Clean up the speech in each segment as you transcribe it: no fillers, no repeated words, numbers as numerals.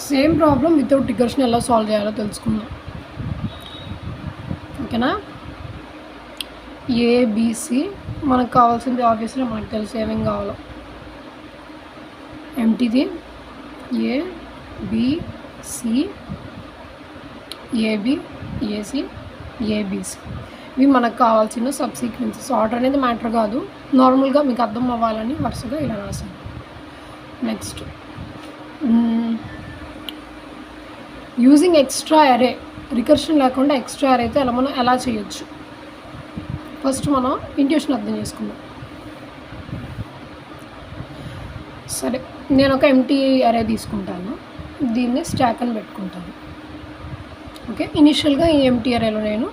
Same problem without recursion ఎలా solve చేయాలో తెలుసుకుందాం. ఓకేనా? ఏబిసి మనకు కావాల్సింది ఆబ్వియస్లీ మనకు తెలుసు ఏమేమి కావాలో. ఎంటీది ఏబిసి, ఏబి, ఏసి, ఏబిసి ఇవి మనకు కావాల్సిన సబ్సీక్వెన్సెస్. ఆర్డర్ అనేది మ్యాటర్ కాదు, నార్మల్గా మీకు అర్థం అవ్వాలని వరుసగా ఇలా రాసాను. నెక్స్ట్ యూజింగ్ ఎక్స్ట్రా అరే, రికర్షన్ లేకుండా ఎక్స్ట్రా అరే అయితే మనం ఎలా చేయొచ్చు. ఫస్ట్ మనం ఇంట్యూషన్ అర్థం చేసుకుందాం. సరే, నేను ఒక ఎంటీ అరే తీసుకుంటాను, దీన్ని స్టాక్ అని పెట్టుకుంటాను. ఓకే, ఇనిషియల్గా ఈ ఎంటీ అరేలో నేను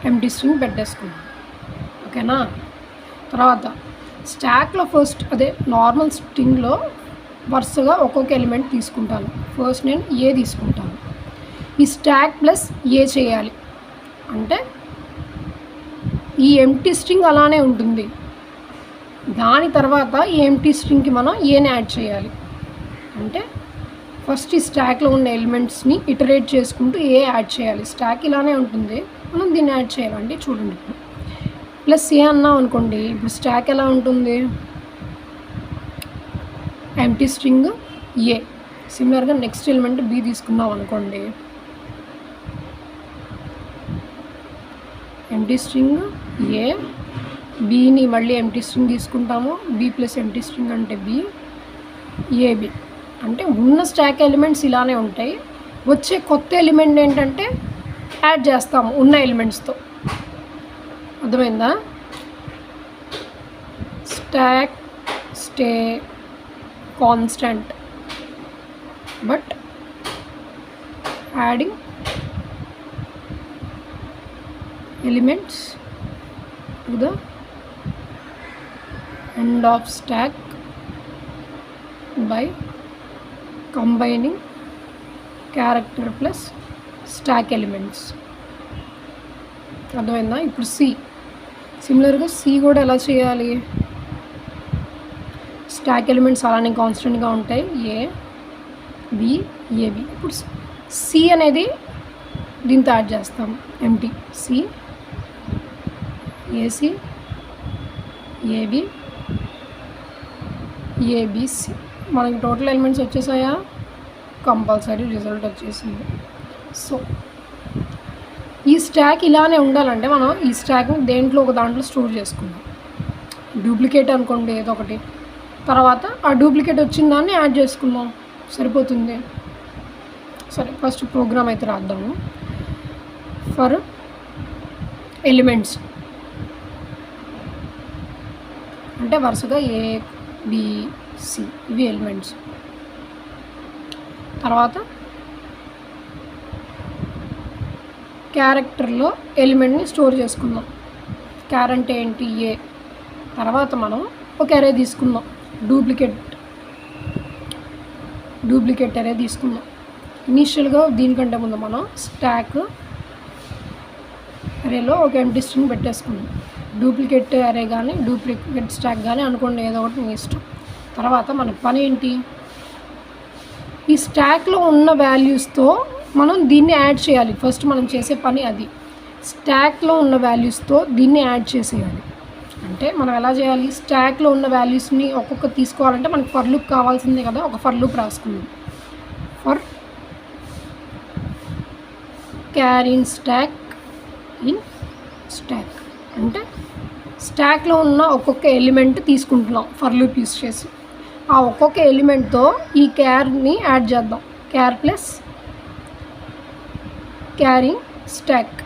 ఎంటీ స్ట్రింగ్ పెట్టేసుకున్నాను. ఓకేనా? తర్వాత స్టాక్లో ఫస్ట్ అదే నార్మల్ స్ట్రింగ్లో వరుసగా ఒక్కొక్క ఎలిమెంట్ తీసుకుంటాను. ఫస్ట్ నేను ఏ తీసుకుంటాను, ఈ స్టాక్ ప్లస్ ఏ చేయాలి అంటే ఈ ఎంటీ స్ట్రింగ్ అలానే ఉంటుంది. దాని తర్వాత ఈ ఎంటీ స్ట్రింగ్కి మనం ఏని యాడ్ చేయాలి అంటే ఫస్ట్ ఈ స్టాక్లో ఉన్న ఎలిమెంట్స్ని ఇటరేట్ చేసుకుంటూ ఏ యాడ్ చేయాలి. స్టాక్ ఇలానే ఉంటుంది, మనం దీన్ని యాడ్ చేయాలండి. చూడండి, ఇప్పుడు ప్లస్ ఏ అన్నాం అనుకోండి, ఇప్పుడు స్టాక్ ఎలా ఉంటుంది, ఎంటీ స్ట్రింగ్ ఏ. సిమిలర్గా నెక్స్ట్ ఎలిమెంట్ బి తీసుకున్నాం అనుకోండి, ఎంటీ స్ట్రింగ్ ఏ, బీని మళ్ళీ ఎంటీ స్ట్రింగ్ తీసుకుంటాము, బి ప్లస్ ఎంటీ స్ట్రింగ్ అంటే బి, ఏబి. అంటే ఉన్న స్టాక్ ఎలిమెంట్స్ ఇలానే ఉంటాయి, వచ్చే కొత్త ఎలిమెంట్ ఏంటంటే యాడ్ చేస్తాము ఉన్న ఎలిమెంట్స్తో. అర్థమైందా? Stock stay constant but adding elements to the end of stack by combining character plus stack elements. అర్థమైందా? ఇప్పుడు సి, సిమిలర్గా సి కూడా ఎలా చేయాలి, స్టాక్ ఎలిమెంట్స్ అలానే కాన్స్టెంట్గా ఉంటాయి, ఏ బి ఏబి. ఇప్పుడు సి అనేది దీంతో యాడ్ చేస్తాం, ఎంటీ సి, ఏసి, ఏబి, ఏబిసి. మనకి టోటల్ ఎలిమెంట్స్ వచ్చేసాయా? కంపల్సరీ రిజల్ట్ వచ్చేసింది. సో ఈ స్టాక్ ఇలానే ఉండాలంటే మనం ఈ స్టాక్ని దేంట్లో ఒక దాంట్లో స్టోర్ చేసుకుందాం. డూప్లికేట్ అనుకోండి ఏదో ఒకటి, తర్వాత ఆ డూప్లికేట్ వచ్చిన దాన్ని యాడ్ చేసుకుందాం, సరిపోతుంది. సరే, ఫస్ట్ ప్రోగ్రామ్ అయితే రాద్దాము. ఫర్ ఎలిమెంట్స్ అంటే వరుసగా ఏ బి సి ఇవి ఎలిమెంట్స్. తర్వాత క్యారెక్టర్లో ఎలిమెంట్ని స్టోర్ చేసుకుందాం. క్యార్ అంటే ఏంటి, ఏ. తర్వాత మనం ఒక అరే తీసుకుందాం, డూప్లికేట్ అరే తీసుకుందాం. ఇనీషియల్గా దీనికంటే ముందు మనం స్టాక్ అరేలో ఒక ఎంటీ స్ట్రింగ్ పెట్టేసుకున్నాం. డూప్లికేట్ అరే కానీ డూప్లికేట్ స్టాక్ కానీ అనుకోండి, ఏదో ఒకటి మీ ఇష్టం. తర్వాత మన పని ఏంటి, ఈ స్టాక్లో ఉన్న వాల్యూస్తో మనం దీన్ని యాడ్ చేయాలి. ఫస్ట్ మనం చేసే పని అది, స్టాక్లో ఉన్న వాల్యూస్తో దీన్ని యాడ్ చేసేయాలి. అంటే మనం ఎలా చేయాలి, స్టాక్లో ఉన్న వాల్యూస్ని ఒక్కొక్క తీసుకోవాలంటే మనకు ఫర్ లూప్ కావాల్సిందే కదా. ఒక ఫర్ లూప్ రాసుకుందాం. For char in stack in stack అంటే స్టాక్లో ఉన్న ఒక్కొక్క ఎలిమెంట్ తీసుకుంటున్నాం ఫర్ లూప్ యూస్ చేసి. ఆ ఒక్కొక్క ఎలిమెంట్తో ఈ క్యార్ని యాడ్ చేద్దాం. క్యార్ ప్లస్ క్యారింగ్ స్టాక్.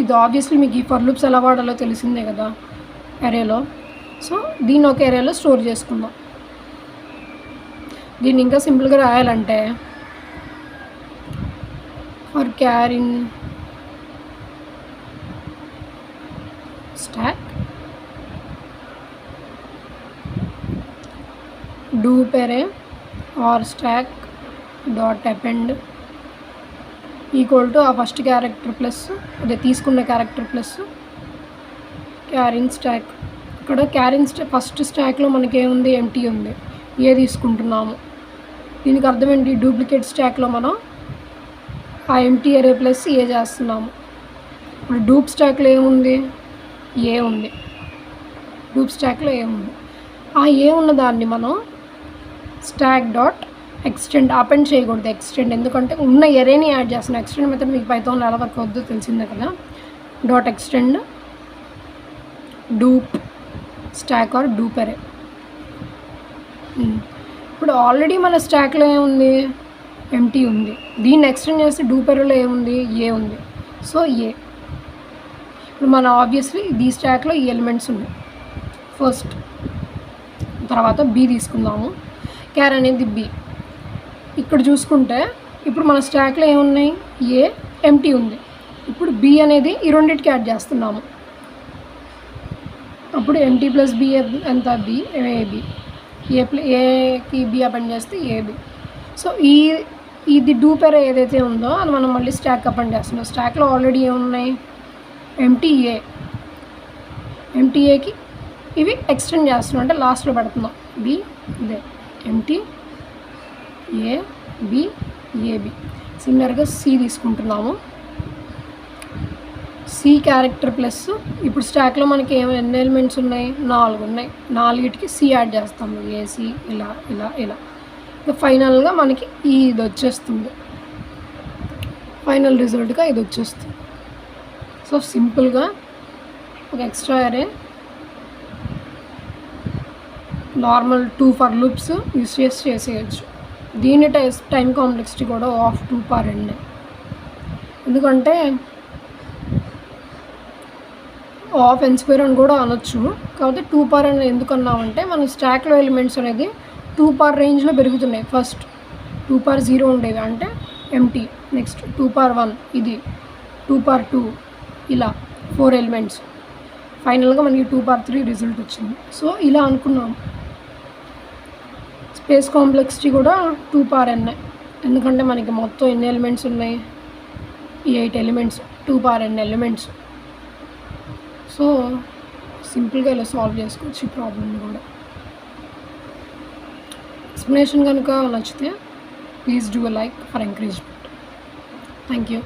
ఇది ఆబ్వియస్లీ మీకు ఈ ఫర్ లూప్స్ ఎలా వాడాలో తెలిసిందే కదా అరేలో. సో దీన్ని ఒక అరేలో స్టోర్ చేసుకుందాం. దీన్ని ఇంకా సింపుల్గా రాయాలంటే for char in stack dup array or stack dot append equal to ఆ ఫస్ట్ క్యారెక్టర్ ప్లస్ అదే తీసుకున్న క్యారెక్టర్ ప్లస్ క్యారింగ్ స్టాక్. ఇక్కడ క్యారింగ్ ఫస్ట్ స్టాక్లో మనకి ఏముంది, ఎంటీ ఉంది, ఏ తీసుకుంటున్నాము. దీనికి అర్థం ఏంటి, డూప్లికేట్ స్టాక్లో మనం ఆ ఎంటీ అరే ప్లస్ ఏ చేస్తున్నాము. ఇప్పుడు డూప్ స్టాక్లో ఏముంది, ఏ ఉంది. డూప్ స్టాక్లో ఏముంది, ఆ ఏ ఉన్న దాన్ని మనం స్టాక్ డాట్ ఎక్స్టెండ్ అపెండ్ చేయకూడదు. ఎక్స్టెండ్ ఎందుకంటే ఉన్న ఎరేని యాడ్ చేస్తున్నాం. ఎక్స్టెండ్ మెథడ్ మీకు పైథాన్లో ఎలా వర్క్ అవుద్దో తెలిసిందే కదా. Dot extend dup stack or dup array. ఇప్పుడు ఆల్రెడీ మన స్టాక్లో ఏముంది, ఎంటీ ఉంది. దీన్ని ఎక్స్టెండ్ చేస్తే డూప్ అరేలో ఏముంది, ఏ ఉంది. సో ఏ. ఇప్పుడు మన ఆబ్వియస్లీ ఈ స్టాక్లో ఈ ఎలిమెంట్స్ ఉన్నాయి. ఫస్ట్ తర్వాత బి తీసుకుందాము. క్యార్ అనేది బి. ఇక్కడ చూసుకుంటే ఇప్పుడు మన స్టాక్లో ఏమున్నాయి, ఏ ఎంటీ ఉంది. ఇప్పుడు బి అనేది ఈ రెండింటికి యాడ్ చేస్తున్నాము. అప్పుడు ఎంటీ ప్లస్ బి ఎంత, బి ఏబి. ఏకి బి అపెండ్ చేస్తే ఏబి. సో ఇది డూప్ అరే ఏదైతే ఉందో అది మనం మళ్ళీ స్టాక్ అపెండ్ చేస్తున్నాం. స్టాక్లో ఆల్రెడీ ఏమున్నాయి, ఎంటీ ఏకి ఇవి ఎక్స్టెండ్ చేస్తున్నాం, అంటే లాస్ట్లో పెడుతున్నాం. బి ఇదే ఎంటీ ఏ బి ఏబి. సిమిలర్గా సి తీసుకుంటున్నాము. సి క్యారెక్టర్ ప్లస్ ఇప్పుడు స్టాక్లో మనకి ఎన్ని ఎలిమెంట్స్ ఉన్నాయి, 4 ఉన్నాయి. 4కి సి యాడ్ చేస్తాము. ఏసి ఇలా ఇలా ఇలా. ఇంకా ఫైనల్గా మనకి ఇది వచ్చేస్తుంది. ఫైనల్ రిజల్ట్గా ఇది వచ్చేస్తుంది. సో సింపుల్గా ఒక ఎక్స్ట్రా అరే నార్మల్ 2 ఫర్ లూప్స్ యూస్ చేసేయచ్చు. దీని టైం కాంప్లెక్సిటీ కూడా ఆఫ్ 2 ఎందుకంటే ఆఫ్ n స్క్వేర్ అని కూడా అనొచ్చు. కాకపోతే 2 అని ఎందుకు అన్నామంటే మన స్టాక్లో ఎలిమెంట్స్ అనేది 2 రేంజ్లో పెరుగుతున్నాయి. ఫస్ట్ 2 ఉండేవి అంటే ఎంటీ, నెక్స్ట్ 2 ఇది 2 ఇలా 4 ఎలిమెంట్స్. ఫైనల్గా మనకి 2 రిజల్ట్ వచ్చింది. సో ఇలా అనుకున్నాం. స్పేస్ కాంప్లెక్సిటీ కూడా 2 ఎందుకంటే మనకి మొత్తం ఎన్ని ఎలిమెంట్స్ ఉన్నాయి, 8 ఎలిమెంట్స్, 2 ఎలిమెంట్స్. సో సింపుల్గా ఇలా సాల్వ్ చేసుకోవచ్చు ఈ ప్రాబ్లమ్ని కూడా. ఎక్స్ప్లెనేషన్ కనుక నచ్చితే please do a like for encouragement. Thank you.